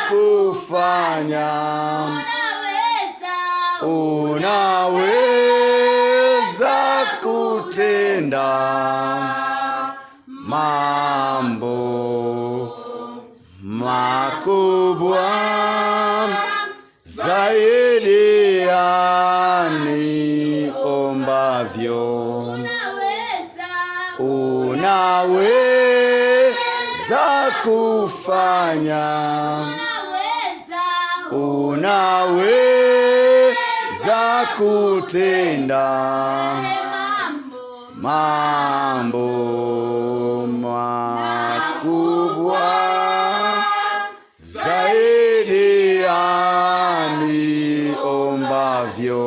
kufanya, unaweza kutenda mambo makubwa zaidi ya niombavyo. Unaweza kufanya, unaweza kutenda mambo makubwa zaidi ya niombavyo.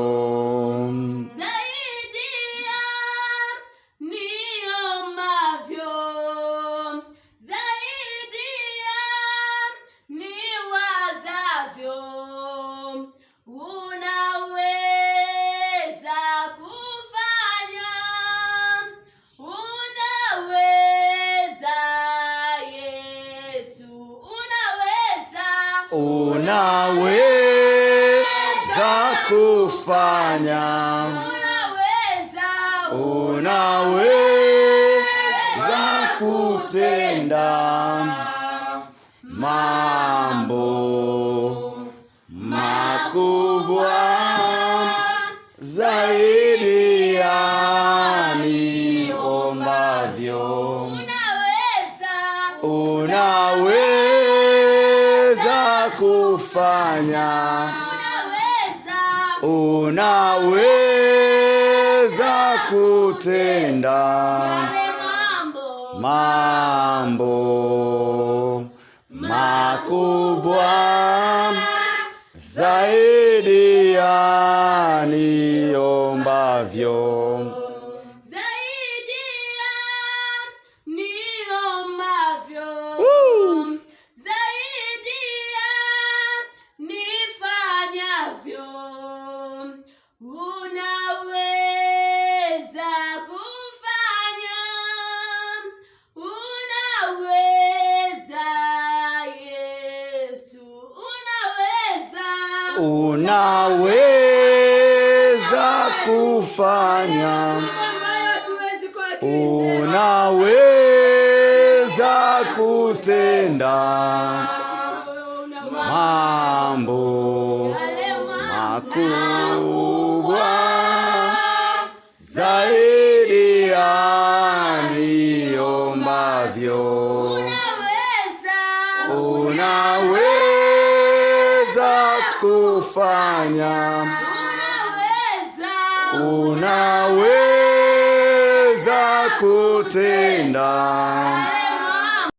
Unaweza kufanya, unaweza kutenda mambo makubwa zaidi ya niombavyo. Unaweza kufanya, unaweza kutenda mambo makubwa zaidi ya niombavyo. Unaweza kufanya, unaweza kutenda mambo makubwa zaidi ya niombavyo. Unaweza kufanya, unaweza kutenda